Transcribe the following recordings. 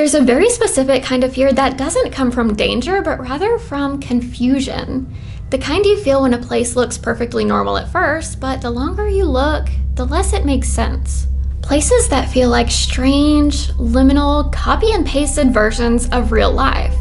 There's a very specific kind of fear that doesn't come from danger, but rather from confusion. The kind you feel when a place looks perfectly normal at first, but the longer you look, the less it makes sense. Places that feel like strange, liminal, copy and pasted versions of real life.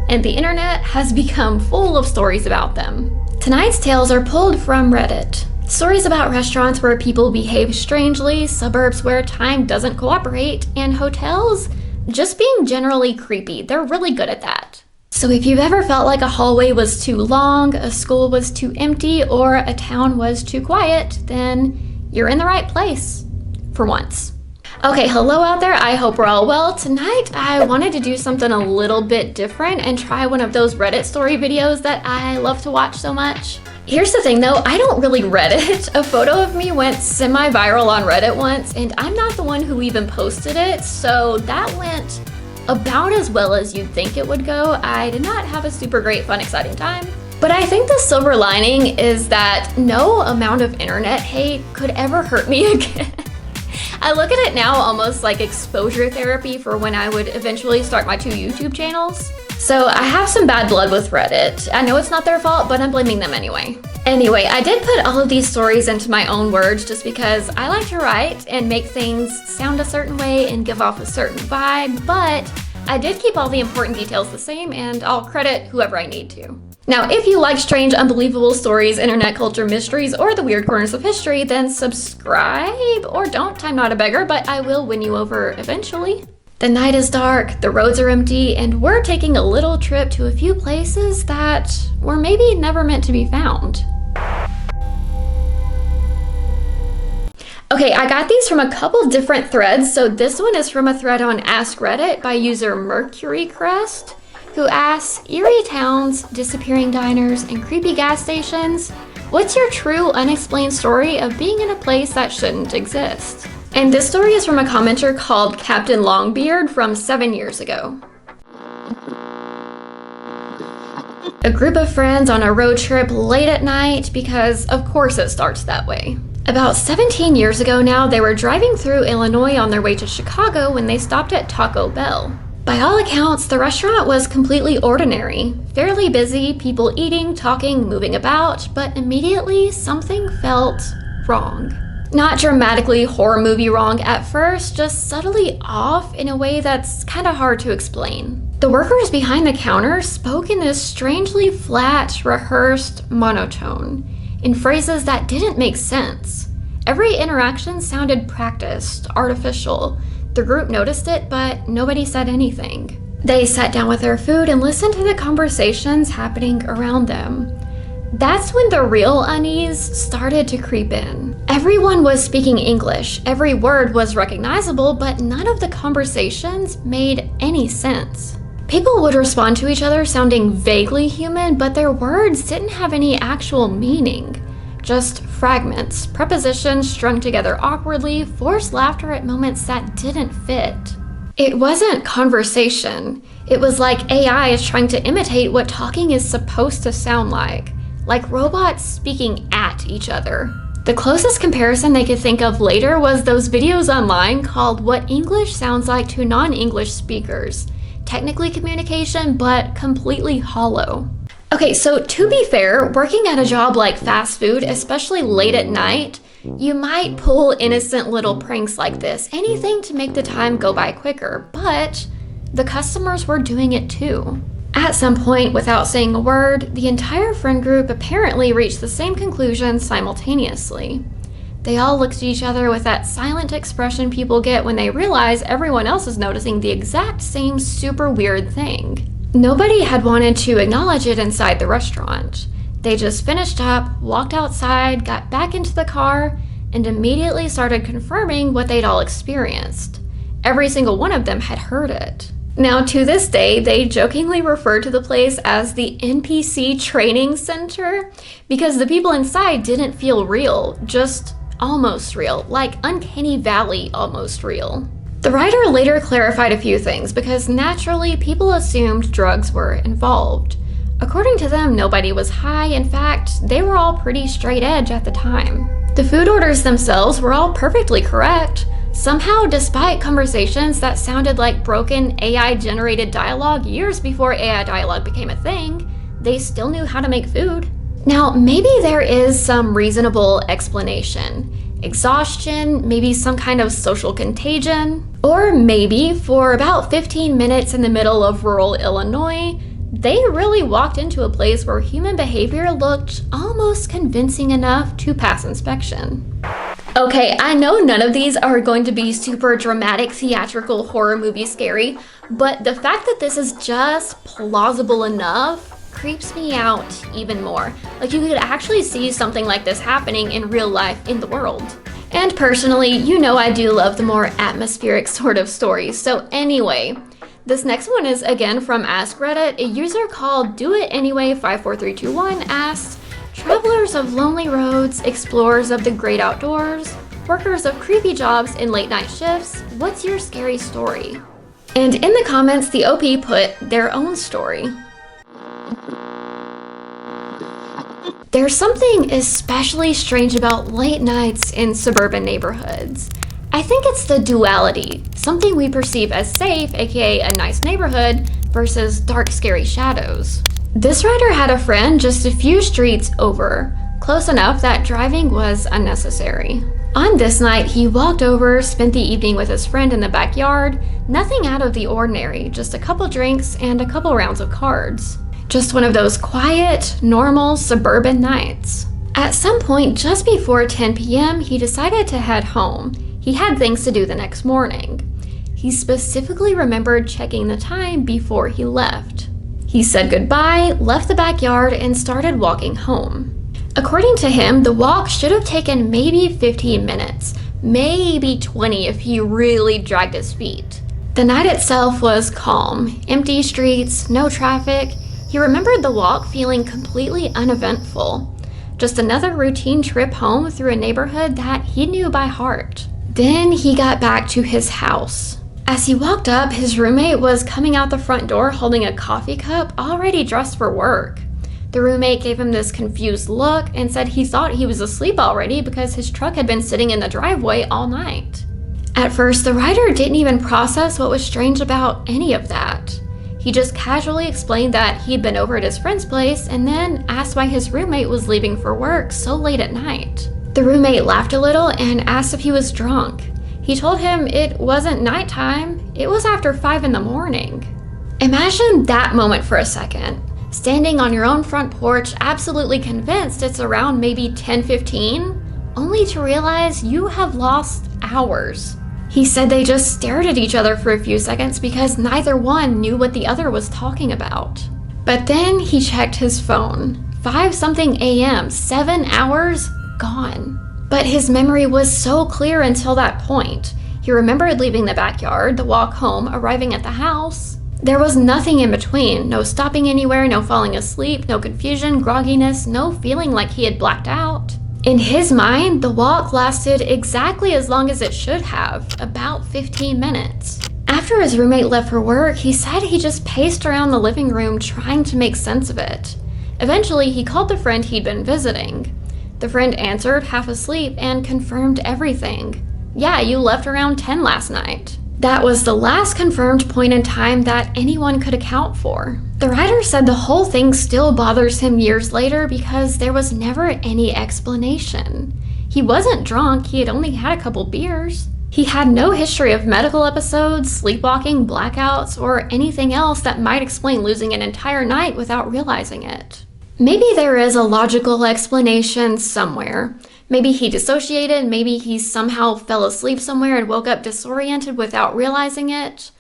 And the internet has become full of stories about them. Tonight's tales are pulled from Reddit. Stories about restaurants where people behave strangely, suburbs where time doesn't cooperate, and hotels just being generally creepy. They're really good at that. So if you've ever felt like a hallway was too long, a school was too empty, or a town was too quiet, then you're in the right place. For once. Okay, hello out there, I hope we're all well. Tonight, I wanted to do something a little bit different and try one of those Reddit story videos that I love to watch so much. Here's the thing though, I don't really Reddit. A photo of me went semi-viral on Reddit once, and I'm not the one who even posted it, so that went about as well as you'd think it would go. I did not have a super great, fun, exciting time. But I think the silver lining is that no amount of internet hate could ever hurt me again. I look at it now almost like exposure therapy for when I would eventually start my 2 YouTube channels. So I have some bad blood with Reddit. I know it's not their fault, but I'm blaming them anyway. Anyway, I did put all of these stories into my own words just because I like to write and make things sound a certain way and give off a certain vibe, but I did keep all the important details the same, and I'll credit whoever I need to. Now, if you like strange, unbelievable stories, internet culture mysteries, or the weird corners of history, then subscribe or don't. I'm not a beggar, but I will win you over eventually. The night is dark, the roads are empty, and we're taking a little trip to a few places that were maybe never meant to be found. Okay, I got these from a couple different threads. So this one is from a thread on Ask Reddit by user Mercury Crest, who asks, eerie towns, disappearing diners, and creepy gas stations. What's your true unexplained story of being in a place that shouldn't exist? And this story is from a commenter called Captain Longbeard from 7 years ago. A group of friends on a road trip late at night, because of course it starts that way. About 17 years ago now, they were driving through Illinois on their way to Chicago when they stopped at Taco Bell. By all accounts, the restaurant was completely ordinary, fairly busy, people eating, talking, moving about, but immediately something felt wrong. Not dramatically horror movie wrong at first, just subtly off in a way that's kind of hard to explain. The workers behind the counter spoke in this strangely flat, rehearsed monotone, in phrases that didn't make sense. Every interaction sounded practiced, artificial. The group noticed it, but nobody said anything. They sat down with their food and listened to the conversations happening around them. That's when the real unease started to creep in. Everyone was speaking English, every word was recognizable, but none of the conversations made any sense. People would respond to each other sounding vaguely human, but their words didn't have any actual meaning. Just fragments, prepositions strung together awkwardly, forced laughter at moments that didn't fit. It wasn't conversation. It was like AI is trying to imitate what talking is supposed to sound like robots speaking at each other. The closest comparison they could think of later was those videos online called What English Sounds Like to Non-English Speakers. Technically communication, but completely hollow. Okay, so to be fair, working at a job like fast food, especially late at night, you might pull innocent little pranks like this, anything to make the time go by quicker, but the customers were doing it too. At some point, without saying a word, the entire friend group apparently reached the same conclusion simultaneously. They all looked at each other with that silent expression people get when they realize everyone else is noticing the exact same super weird thing. Nobody had wanted to acknowledge it inside the restaurant. They just finished up, walked outside, got back into the car, and immediately started confirming what they'd all experienced. Every single one of them had heard it. Now, to this day, they jokingly refer to the place as the NPC Training Center because the people inside didn't feel real, just almost real, like Uncanny Valley almost real. The writer later clarified a few things because naturally people assumed drugs were involved. According to them, nobody was high. In fact, they were all pretty straight edge at the time. The food orders themselves were all perfectly correct. Somehow, despite conversations that sounded like broken AI-generated dialogue years before AI dialogue became a thing, they still knew how to make food. Now, maybe there is some reasonable explanation. Exhaustion, maybe some kind of social contagion, or maybe for about 15 minutes in the middle of rural Illinois, they really walked into a place where human behavior looked almost convincing enough to pass inspection. Okay, I know none of these are going to be super dramatic, theatrical, horror movie scary, but the fact that this is just plausible enough creeps me out even more. Like, you could actually see something like this happening in real life in the world. And personally, you know I do love the more atmospheric sort of stories. So anyway, this next one is again from Ask Reddit. A user called Do It Anyway 54321 asked, travelers of lonely roads, explorers of the great outdoors, workers of creepy jobs in late night shifts, what's your scary story? And in the comments, the OP put their own story. There's something especially strange about late nights in suburban neighborhoods. I think it's the duality, something we perceive as safe, aka a nice neighborhood, versus dark, scary shadows. This writer had a friend just a few streets over, close enough that driving was unnecessary. On this night, he walked over, spent the evening with his friend in the backyard, nothing out of the ordinary, just a couple drinks and a couple rounds of cards. Just one of those quiet, normal, suburban nights. At some point just before 10 p.m., he decided to head home. He had things to do the next morning. He specifically remembered checking the time before he left. He said goodbye, left the backyard, and started walking home. According to him, the walk should have taken maybe 15 minutes, maybe 20 if he really dragged his feet. The night itself was calm, empty streets, no traffic. He remembered the walk feeling completely uneventful. Just another routine trip home through a neighborhood that he knew by heart. Then he got back to his house. As he walked up, his roommate was coming out the front door holding a coffee cup, already dressed for work. The roommate gave him this confused look and said he thought he was asleep already because his truck had been sitting in the driveway all night. At first, the writer didn't even process what was strange about any of that. He just casually explained that he'd been over at his friend's place and then asked why his roommate was leaving for work so late at night. The roommate laughed a little and asked if he was drunk. He told him it wasn't nighttime, it was after 5 in the morning. Imagine that moment for a second. Standing on your own front porch, absolutely convinced it's around maybe 10:15, only to realize you have lost hours. He said they just stared at each other for a few seconds because neither one knew what the other was talking about. But then he checked his phone. 5-something a.m., 7 hours gone. But his memory was so clear until that point. He remembered leaving the backyard, the walk home, arriving at the house. There was nothing in between. No stopping anywhere, no falling asleep, no confusion, grogginess, no feeling like he had blacked out. In his mind, the walk lasted exactly as long as it should have, about 15 minutes. After his roommate left for work, he said he just paced around the living room trying to make sense of it. Eventually, he called the friend he'd been visiting. The friend answered, half asleep, and confirmed everything. Yeah, you left around 10 last night. That was the last confirmed point in time that anyone could account for. The writer said the whole thing still bothers him years later because there was never any explanation. He wasn't drunk, he had only had a couple beers. He had no history of medical episodes, sleepwalking, blackouts, or anything else that might explain losing an entire night without realizing it. Maybe there is a logical explanation somewhere. Maybe he dissociated, maybe he somehow fell asleep somewhere and woke up disoriented without realizing it.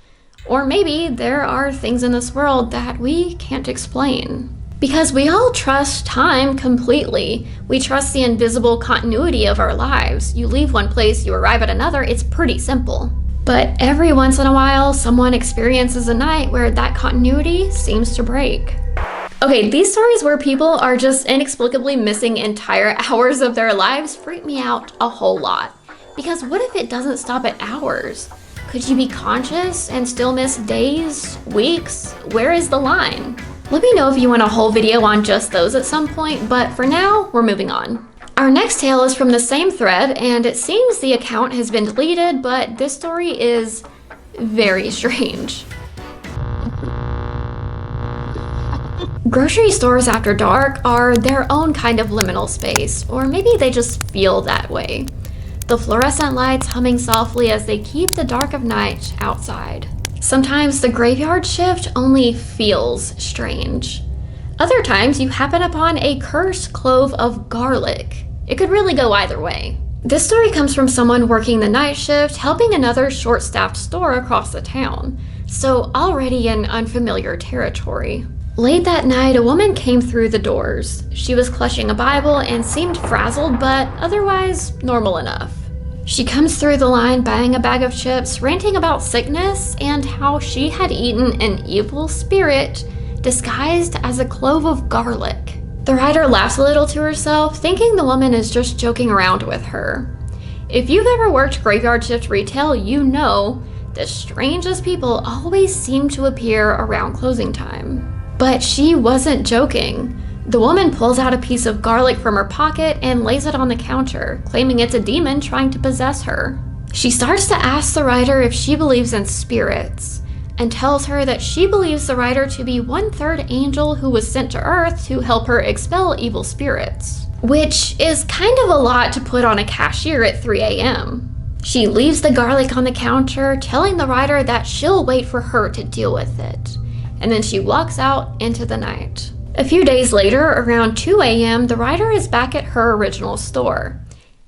Or maybe there are things in this world that we can't explain. Because we all trust time completely. We trust the invisible continuity of our lives. You leave one place, you arrive at another, it's pretty simple. But every once in a while, someone experiences a night where that continuity seems to break. Okay, these stories where people are just inexplicably missing entire hours of their lives freak me out a whole lot. Because what if it doesn't stop at hours? Could you be conscious and still miss days, weeks? Where is the line? Let me know if you want a whole video on just those at some point, but for now, we're moving on. Our next tale is from the same thread, and it seems the account has been deleted, but this story is very strange. Grocery stores after dark are their own kind of liminal space, or maybe they just feel that way. The fluorescent lights humming softly as they keep the dark of night outside. Sometimes the graveyard shift only feels strange. Other times you happen upon a cursed clove of garlic. It could really go either way. This story comes from someone working the night shift, helping another short-staffed store across the town, so already in unfamiliar territory. Late that night, a woman came through the doors. She was clutching a Bible and seemed frazzled, but otherwise normal enough. She comes through the line buying a bag of chips, ranting about sickness and how she had eaten an evil spirit disguised as a clove of garlic. The writer laughs a little to herself, thinking the woman is just joking around with her. If you've ever worked graveyard shift retail, you know the strangest people always seem to appear around closing time. But she wasn't joking. The woman pulls out a piece of garlic from her pocket and lays it on the counter, claiming it's a demon trying to possess her. She starts to ask the writer if she believes in spirits, and tells her that she believes the writer to be 1/3 angel who was sent to Earth to help her expel evil spirits. Which is kind of a lot to put on a cashier at 3 a.m. She leaves the garlic on the counter, telling the writer that she'll wait for her to deal with it. And then she walks out into the night. A few days later, around 2 a.m., the writer is back at her original store.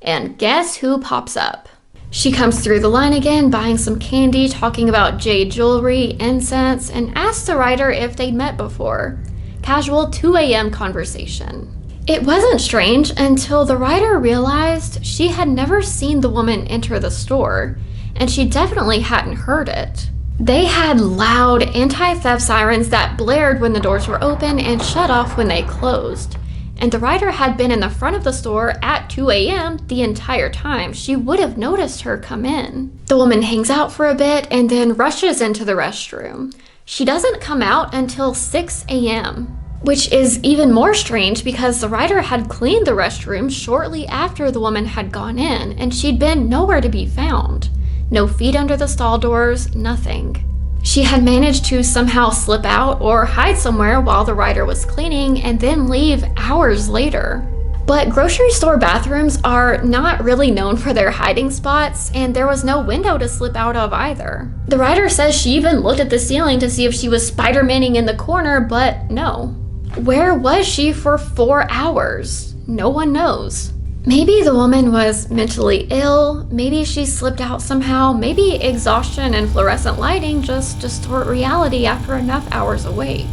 And guess who pops up? She comes through the line again, buying some candy, talking about jade jewelry, incense, and asks the writer if they'd met before. Casual 2 a.m. conversation. It wasn't strange until the writer realized she had never seen the woman enter the store, and she definitely hadn't heard it. They had loud anti-theft sirens that blared when the doors were open and shut off when they closed. And the writer had been in the front of the store at 2 a.m. the entire time. She would have noticed her come in. The woman hangs out for a bit and then rushes into the restroom. She doesn't come out until 6 a.m., which is even more strange because the writer had cleaned the restroom shortly after the woman had gone in, and she'd been nowhere to be found. No feet under the stall doors, nothing. She had managed to somehow slip out or hide somewhere while the writer was cleaning and then leave hours later. But grocery store bathrooms are not really known for their hiding spots, and there was no window to slip out of either. The writer says she even looked at the ceiling to see if she was Spider-Manning in the corner, but no. Where was she for 4 hours? No one knows. Maybe the woman was mentally ill, maybe she slipped out somehow, maybe exhaustion and fluorescent lighting just distort reality after enough hours awake.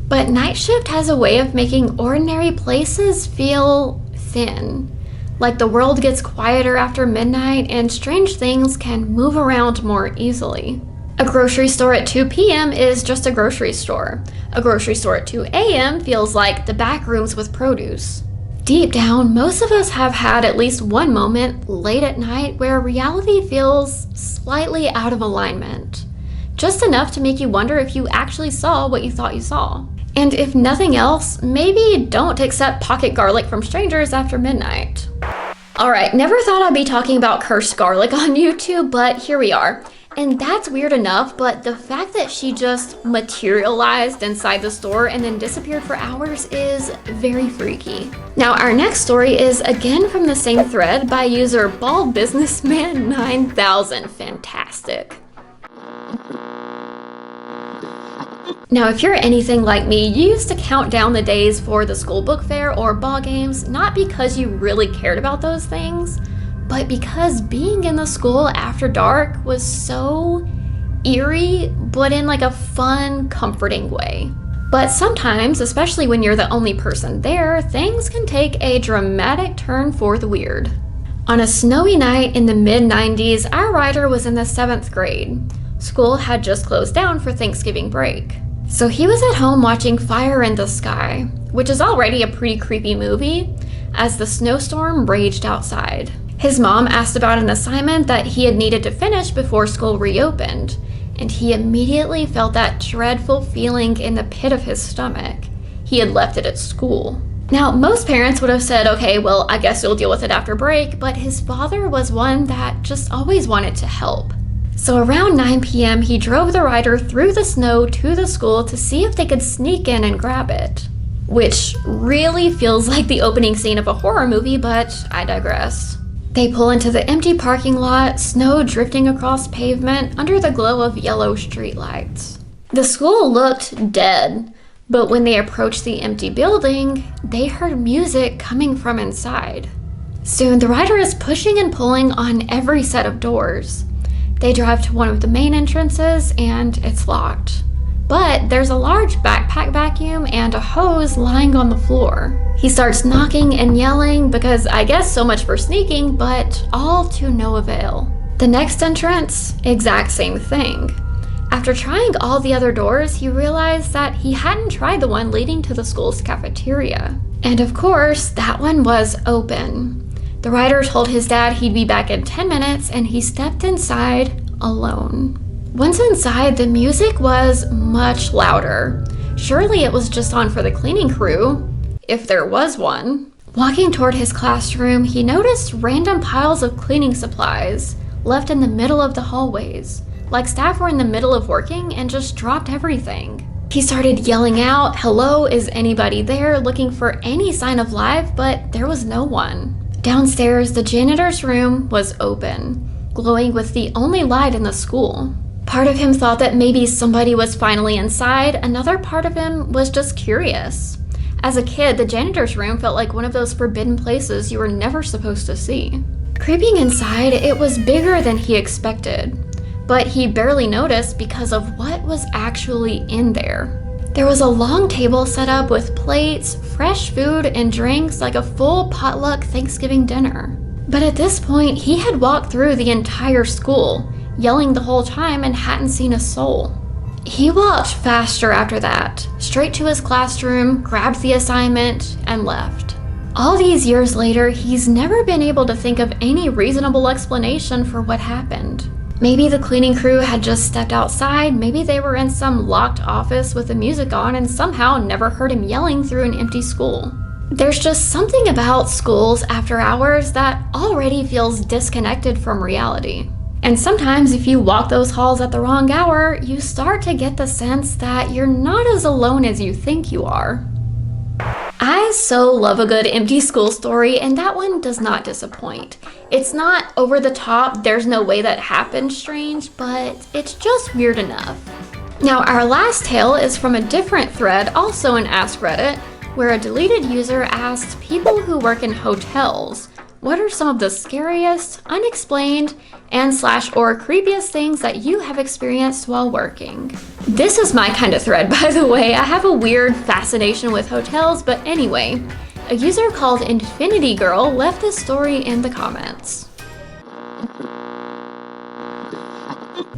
But night shift has a way of making ordinary places feel thin. Like the world gets quieter after midnight and strange things can move around more easily. A grocery store at 2 p.m. is just a grocery store. A grocery store at 2 a.m. feels like the back rooms with produce. Deep down, most of us have had at least one moment late at night where reality feels slightly out of alignment. Just enough to make you wonder if you actually saw what you thought you saw. And if nothing else, maybe don't accept pocket garlic from strangers after midnight. Alright, never thought I'd be talking about cursed garlic on YouTube, but here we are. And that's weird enough, but the fact that she just materialized inside the store and then disappeared for hours is very freaky. Now, our next story is again from the same thread by user baldbusinessman9000. Fantastic. Now, if you're anything like me, you used to count down the days for the school book fair or ball games, not because you really cared about those things, but because being in the school after dark was so eerie, but in like a fun, comforting way. But sometimes, especially when you're the only person there, things can take a dramatic turn for the weird. On a snowy night in the mid-90s, our writer was in the 7th grade. School had just closed down for Thanksgiving break. So he was at home watching Fire in the Sky, which is already a pretty creepy movie, as the snowstorm raged outside. His mom asked about an assignment that he had needed to finish before school reopened, and he immediately felt that dreadful feeling in the pit of his stomach. He had left it at school. Now, most parents would have said, okay, well, I guess you'll deal with it after break, but his father was one that just always wanted to help. So around 9 p.m., he drove the rider through the snow to the school to see if they could sneak in and grab it. Which really feels like the opening scene of a horror movie, but I digress. They pull into the empty parking lot, snow drifting across pavement under the glow of yellow streetlights. The school looked dead, but when they approached the empty building, they heard music coming from inside. Soon, the rider is pushing and pulling on every set of doors. They drive to one of the main entrances, and it's locked. But there's a large backpack vacuum and a hose lying on the floor. He starts knocking and yelling because I guess so much for sneaking, but all to no avail. The next entrance, exact same thing. After trying all the other doors, he realized that he hadn't tried the one leading to the school's cafeteria. And of course, that one was open. The rider told his dad he'd be back in 10 minutes, and he stepped inside alone. Once inside, the music was much louder. Surely it was just on for the cleaning crew, if there was one. Walking toward his classroom, he noticed random piles of cleaning supplies left in the middle of the hallways, like staff were in the middle of working and just dropped everything. He started yelling out, "Hello, is anybody there?" looking for any sign of life, but there was no one. Downstairs, the janitor's room was open, glowing with the only light in the school. Part of him thought that maybe somebody was finally inside. Another part of him was just curious. As a kid, the janitor's room felt like one of those forbidden places you were never supposed to see. Creeping inside, it was bigger than he expected, but he barely noticed because of what was actually in there. There was a long table set up with plates, fresh food, and drinks like a full potluck Thanksgiving dinner. But at this point, he had walked through the entire school, yelling the whole time, and hadn't seen a soul. He walked faster after that, straight to his classroom, grabbed the assignment, and left. All these years later, he's never been able to think of any reasonable explanation for what happened. Maybe the cleaning crew had just stepped outside, maybe they were in some locked office with the music on and somehow never heard him yelling through an empty school. There's just something about schools after hours that already feels disconnected from reality. And sometimes if you walk those halls at the wrong hour, you start to get the sense that you're not as alone as you think you are. I so love a good empty school story, and that one does not disappoint. It's not over the top, there's no way that happened strange, but it's just weird enough. Now, our last tale is from a different thread, also in Ask Reddit, where a deleted user asked people who work in hotels, what are some of the scariest, unexplained, and/or creepiest things that you have experienced while working? This is my kind of thread, by the way. I have a weird fascination with hotels, but anyway, a user called Infinity Girl left this story in the comments.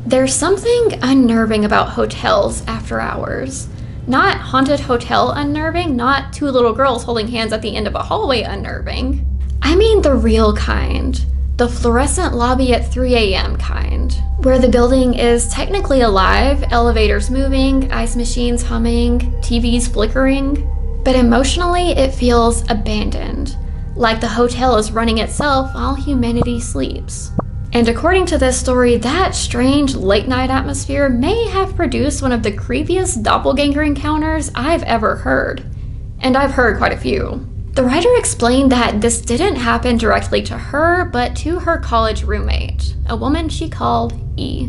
There's something unnerving about hotels after hours. Not haunted hotel unnerving, not two little girls holding hands at the end of a hallway unnerving. I mean the real kind. The fluorescent lobby at 3 a.m. kind, where the building is technically alive, elevators moving, ice machines humming, TVs flickering, but emotionally it feels abandoned, like the hotel is running itself while humanity sleeps. And according to this story, that strange late-night atmosphere may have produced one of the creepiest doppelganger encounters I've ever heard. And I've heard quite a few. The writer explained that this didn't happen directly to her, but to her college roommate, a woman she called E.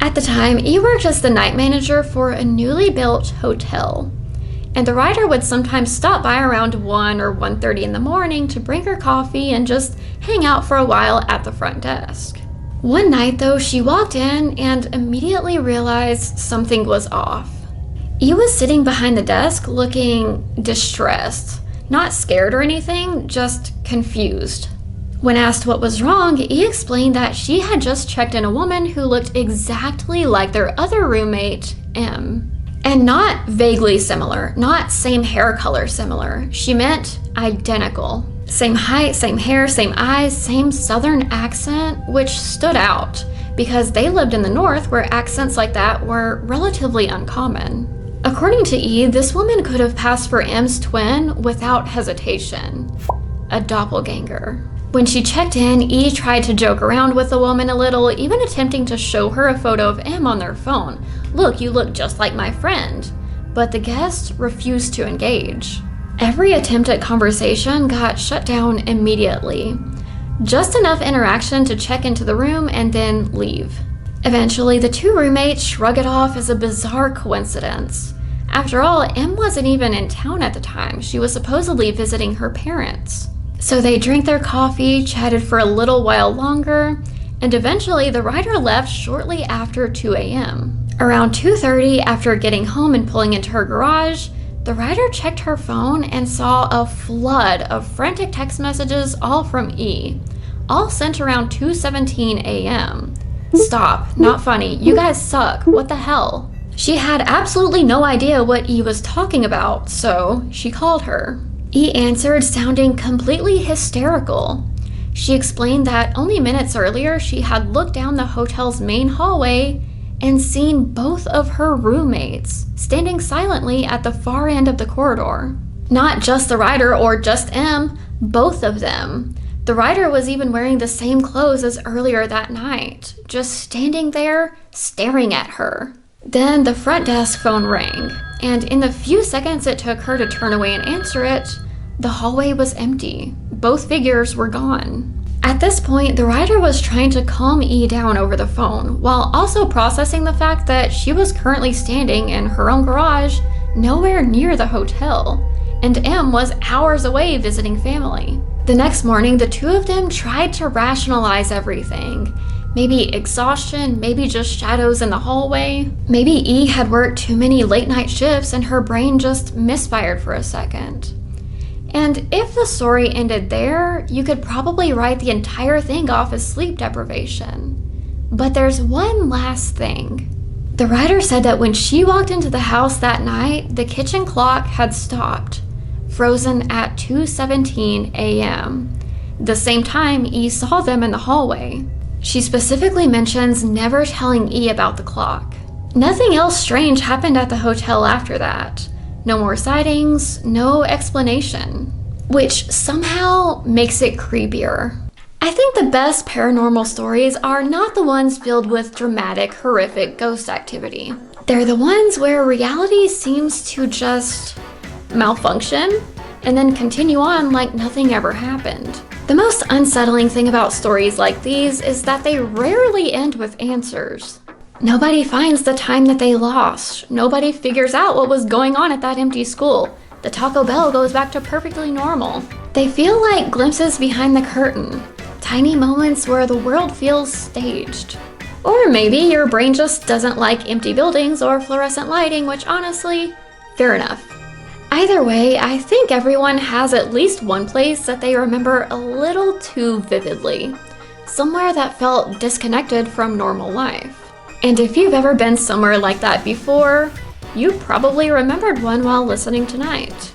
At the time, E worked as the night manager for a newly built hotel, and the writer would sometimes stop by around 1 or 1:30 in the morning to bring her coffee and just hang out for a while at the front desk. One night, though, she walked in and immediately realized something was off. E was sitting behind the desk looking distressed. Not scared or anything, just confused. When asked what was wrong, E explained that she had just checked in a woman who looked exactly like their other roommate, M. And not vaguely similar, not same hair color similar. She meant identical. Same height, same hair, same eyes, same southern accent, which stood out because they lived in the north where accents like that were relatively uncommon. According to E, this woman could have passed for M's twin without hesitation. A doppelganger. When she checked in, E tried to joke around with the woman a little, even attempting to show her a photo of M on their phone. "Look, you look just like my friend." But the guest refused to engage. Every attempt at conversation got shut down immediately. Just enough interaction to check into the room and then leave. Eventually, the two roommates shrug it off as a bizarre coincidence. After all, M wasn't even in town at the time. She was supposedly visiting her parents. So they drank their coffee, chatted for a little while longer, and eventually the writer left shortly after 2 a.m. Around 2:30, after getting home and pulling into her garage, the writer checked her phone and saw a flood of frantic text messages, all from E, all sent around 2:17 a.m. Stop, not funny, you guys suck, what the hell? She had absolutely no idea what E was talking about, so she called her. E answered, sounding completely hysterical. She explained that only minutes earlier she had looked down the hotel's main hallway and seen both of her roommates standing silently at the far end of the corridor. Not just the writer or just M, both of them. The writer was even wearing the same clothes as earlier that night, just standing there, staring at her. Then the front desk phone rang, and in the few seconds it took her to turn away and answer it, the hallway was empty. Both figures were gone. At this point, the writer was trying to calm E down over the phone, while also processing the fact that she was currently standing in her own garage, nowhere near the hotel, and M was hours away visiting family. The next morning, the two of them tried to rationalize everything. Maybe exhaustion, maybe just shadows in the hallway. Maybe E had worked too many late night shifts and her brain just misfired for a second. And if the story ended there, you could probably write the entire thing off as sleep deprivation. But there's one last thing. The writer said that when she walked into the house that night, the kitchen clock had stopped, frozen at 2:17 a.m., the same time E saw them in the hallway. She specifically mentions never telling E about the clock. Nothing else strange happened at the hotel after that. No more sightings, no explanation, which somehow makes it creepier. I think the best paranormal stories are not the ones filled with dramatic, horrific ghost activity. They're the ones where reality seems to just malfunction and then continue on like nothing ever happened. The most unsettling thing about stories like these is that they rarely end with answers. Nobody finds the time that they lost. Nobody figures out what was going on at that empty school. The Taco Bell goes back to perfectly normal. They feel like glimpses behind the curtain, tiny moments where the world feels staged. Or maybe your brain just doesn't like empty buildings or fluorescent lighting, which honestly, fair enough. Either way, I think everyone has at least one place that they remember a little too vividly. Somewhere that felt disconnected from normal life. And if you've ever been somewhere like that before, you probably remembered one while listening tonight.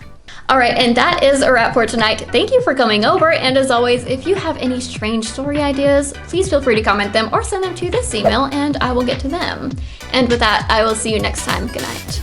Alright, and that is a wrap for tonight. Thank you for coming over, and as always, if you have any strange story ideas, please feel free to comment them or send them to this email and I will get to them. And with that, I will see you next time. Good night.